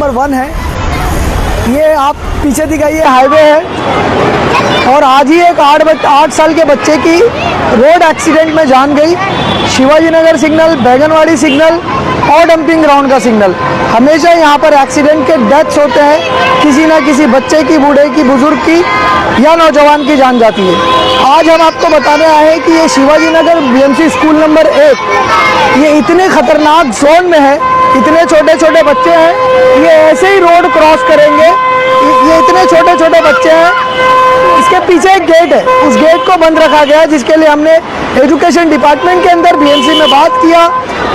Number 1 है। ये आप पीछे दिखाइए हाईवे है और आज ही एक 8 साल के बच्चे की रोड एक्सीडेंट में जान गई। शिवाजी नगर सिग्नल, बैगनवाड़ी सिग्नल और डंपिंग ग्राउंड का सिग्नल, हमेशा यहाँ पर एक्सीडेंट के डेथ्स होते हैं। किसी ना किसी बच्चे की, बूढ़े की, बुजुर्ग की या नौजवान की जान जाती है। आज हम आपको बताने आए हैं कि ये Shivaji Nagar BMC school number 1 ये इतने खतरनाक जोन में है। इतने छोटे छोटे बच्चे हैं, ये ऐसे ही रोड क्रॉस करेंगे। ये इतने छोटे छोटे बच्चे हैं। इसके पीछे एक गेट है, उस गेट को बंद रखा गया है, जिसके लिए हमने एजुकेशन डिपार्टमेंट के अंदर बीएमसी में बात किया,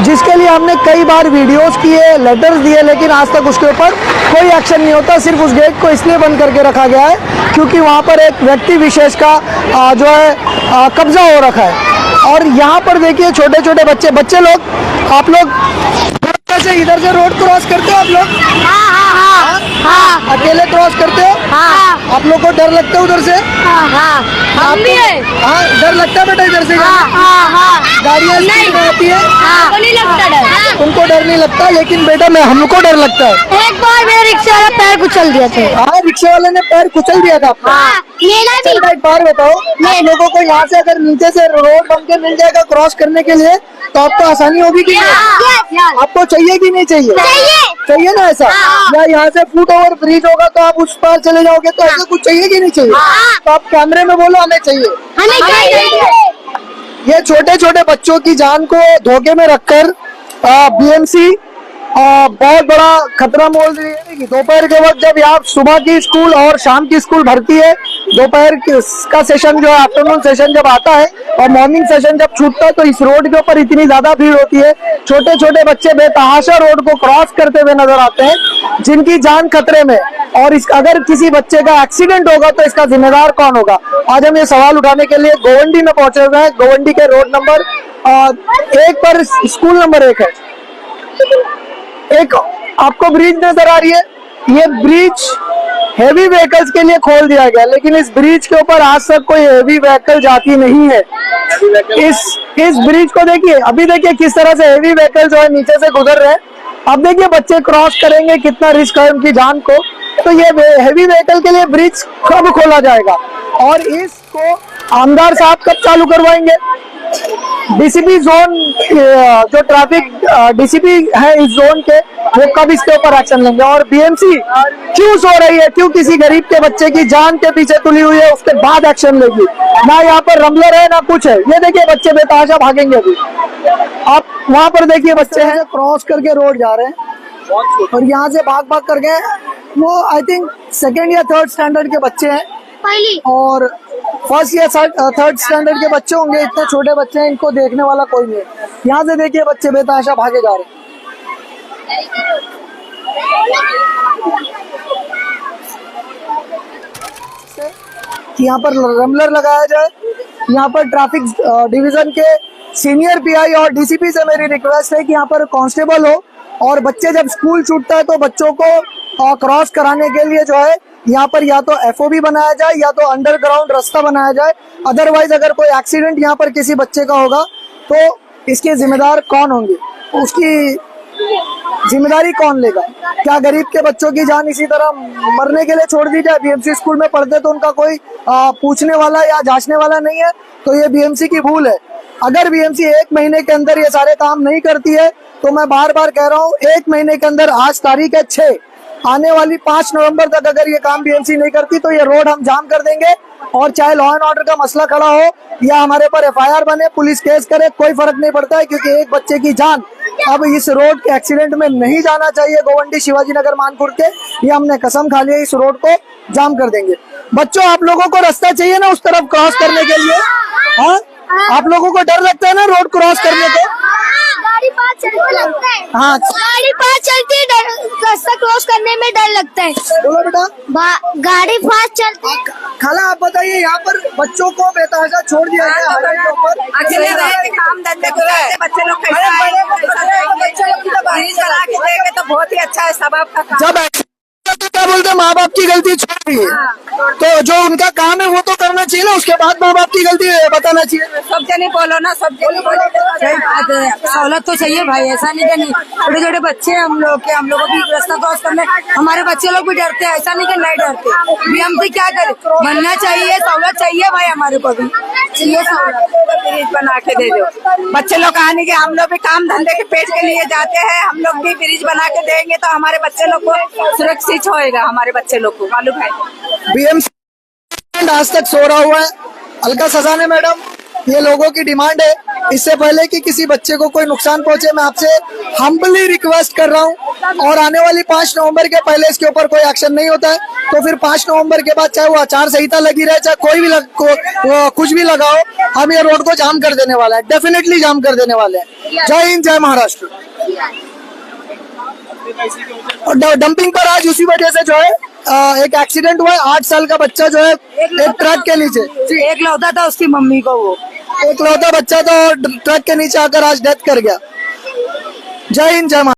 जिसके लिए हमने कई बार वीडियोस किए, लेटर्स दिए, लेकिन आज तक उसके ऊपर कोई एक्शन नहीं होता। सिर्फ उस गेट को इसलिए बंद करके रखा गया है क्योंकि वहाँ पर एक व्यक्ति विशेष का जो है कब्जा हो रखा है। और यहाँ पर देखिए छोटे छोटे बच्चे लोग, आप लोग से इधर से रोड क्रॉस करते हो आप लोग? हाँ। अकेले क्रॉस करते हो? हाँ। आप लोग को डर लगता है उधर से? हाँ, डर लगता है बेटा इधर से? गाड़ियाँ आती है? नहीं लगता डर। तुमको डर नहीं लगता, लेकिन बेटा हमको डर लगता है। एक बार मेरे रिक्शा वाला पैर कुचल दिया था। हाँ, रिक्शा वाले ने पैर कुचल दिया था आपका? मेरा एक बार बताओ, आप लोगों को यहाँ से अगर नीचे से रोड बन के मिल जाएगा क्रॉस करने के लिए, तो आपको आसानी होगी कि नहीं? आपको चाहिए कि नहीं चाहिए? चाहिए ना ऐसा? या यहाँ से फुट ओवर ब्रिज होगा तो आप उस पार चले जाओगे, तो ऐसा कुछ चाहिए कि नहीं चाहिए? तो आप कैमरे में बोलो हमें चाहिए। ये छोटे छोटे बच्चों की जान को धोखे में रखकर बीएमसी बहुत बड़ा खतरा मोल रही है। दोपहर के वक्त जब यहाँ सुबह की स्कूल और शाम की स्कूल भरती है, दोपहर का सेशन जो आफ्टरनून सेशन जब आता है और मॉर्निंग सेशन जब छूटता है, तो इस रोड के ऊपर इतनी ज्यादा भीड़ होती है। छोटे छोटे बच्चे बेतहाशा रोड को क्रॉस करते हुए नजर आते हैं, जिनकी जान खतरे में। और अगर किसी बच्चे का एक्सीडेंट होगा तो इसका जिम्मेदार कौन होगा? आज हम ये सवाल उठाने के लिए गोवंडी में पहुंचे हुए हैं। गोवंडी के रोड नंबर 1 पर स्कूल नंबर 1 है। एक आपको ब्रिज नजर आ रही है, ये ब्रिज हेवी व्हीकल्स के लिए खोल दिया गया, लेकिन इस ब्रिज के ऊपर आज तक कोई हेवी व्हीकल जाती नहीं है। इस ब्रिज को देखिए, अभी देखिए किस तरह से हेवी व्हीकल जो है नीचे से गुजर रहे हैं। अब देखिए बच्चे क्रॉस करेंगे, कितना रिस्क है उनकी जान को। तो ये हेवी व्हीकल के लिए ब्रिज कब खोला जाएगा और इसको आमदार साहब कब चालू करवाएंगे? डीसीपी जोन जो ट्रैफिक डीसीपी है इस जोन के, वो कब इसके ऊपर एक्शन लेंगे? और बीएमसी क्यों सो रही है? क्यों किसी गरीब के बच्चे की जान के पीछे तुली हुई है, उसके बाद एक्शन लेगी? ना यहाँ पर रमलर है ना कुछ है। ये देखिए बच्चे बेतहाशा भागेंगे। अभी आप वहाँ पर देखिए बच्चे हैं क्रॉस करके रोड जा रहे हैं और यहाँ से भाग भाग करके, वो आई थिंक 2nd या 3rd स्टैंडर्ड के बच्चे हैं और 1st या 3rd स्टैंडर्ड के बच्चे होंगे। इतने छोटे बच्चे हैं, इनको देखने वाला कोई नहीं है। यहाँ से देखिए बच्चे बेतहाशा भागे जा रहे हैं। यहाँ पर रमलर लगाया जाए। यहाँ पर ट्रैफिक डिवीजन के सीनियर पीआई और डीसीपी से मेरी रिक्वेस्ट है कि यहाँ पर कांस्टेबल हो और बच्चे जब स्कूल छूटता है तो बच्चों को क्रॉस कराने के लिए जो है यहाँ पर या तो एफओबी बनाया जाए या तो अंडरग्राउंड रास्ता बनाया जाए। अदरवाइज अगर कोई एक्सीडेंट यहाँ पर किसी बच्चे का होगा तो इसके जिम्मेदार कौन होंगे? उसकी जिम्मेदारी कौन लेगा? क्या गरीब के बच्चों की जान इसी तरह मरने के लिए छोड़ दी जाए? बीएमसी स्कूल में पढ़ते तो उनका कोई पूछने वाला या जांचने वाला नहीं है, तो ये बीएमसी की भूल है। अगर बीएमसी 1 महीने के अंदर ये सारे काम नहीं करती है तो मैं बार बार कह रहा हूँ, 1 महीने के अंदर, आज तारीख है 6, आने वाली 5 नवंबर तक अगर ये काम बीएमसी नहीं करती तो ये रोड हम जाम कर देंगे। और चाहे लॉ एंड ऑर्डर का मसला खड़ा हो या हमारे पर एफआईआर बने, पुलिस केस करे, कोई फर्क नहीं पड़ता है, क्योंकि एक बच्चे की जान अब इस रोड के एक्सीडेंट में नहीं जाना चाहिए। गोवंडी शिवाजी नगर मानपुर के, ये हमने कसम खा ली है, इस रोड को जाम कर देंगे। बच्चों, आप लोगों को रास्ता चाहिए ना उस तरफ क्रॉस करने के लिए? हाँ, आप लोगों को डर लगता है ना रोड क्रॉस करने को? गाड़ी पास चलती लगता है। हाँ, गाड़ी पास चलती है, रास्ता क्रॉस करने में डर लगता है। बोलो बेटा। गाड़ी फास्ट चलती है। खाला, आप बताइए, यहाँ पर बच्चों को बेतहाशा छोड़ दिया गया हाईवे के ऊपर। अकेले रह के काम धंधे करते बच्चे लोग कैसे करा के देंगे तो बहुत ही अच्छा है। सब आपका जब क्या बोलते हैं, माँ बाप की गलती छोड़ रही है तो जो उनका काम है वो तो करना चाहिए ना। उसके बात माँ बाप की गलती है, बताना चाहिए। सब जने बोलो ना, सब जने बोलो। सहूलत तो चाहिए भाई, ऐसा नहीं कि नहीं। छोटे छोटे बच्चे हैं हम लोग के, हम लोगों की रास्ता क्रॉस करने हमारे बच्चे लोग भी डरते हैं, ऐसा नहीं कि नहीं डरते। भी हम तो क्या करें, बनना चाहिए, सहूलत चाहिए भाई हमारे को भी चाहिए सहूलत। ब्रिज बना के दे दो बच्चे लोग आने के, हम लोग भी काम धंधे के पेट के लिए जाते हैं, हम लोग भी ब्रिज बना के देंगे तो हमारे बच्चे लोग को सुरक्षित होएगा, हमारे बच्चे लोग को मालूम है। बीएमसी आज तक सो रहा हुआ है। अलका सजाने मैडम, ये लोगों की डिमांड है, इससे पहले कि किसी बच्चे को कोई नुकसान पहुंचे, मैं आपसे हम्बली रिक्वेस्ट कर रहा हूं, और आने वाली 5 नवंबर के पहले इसके ऊपर कोई एक्शन नहीं होता है तो फिर 5 नवंबर के बाद चाहे वो आचार संहिता लगी रहे, चाहे कोई भी कुछ भी लगाओ, हम ये रोड को जाम कर देने वाला है, डेफिनेटली जाम कर देने वाले हैं। जय हिंद, जय महाराष्ट्र। और डंपिंग पर आज उसी वजह से जो है एक एक्सीडेंट हुआ है। 8 साल का बच्चा जो है एक ट्रक के नीचे, एक लौटा था उसकी मम्मी को, वो एक लौता बच्चा तो ट्रक के नीचे आकर आज डेथ कर गया। जय हिंद, जय महाराष्ट्र।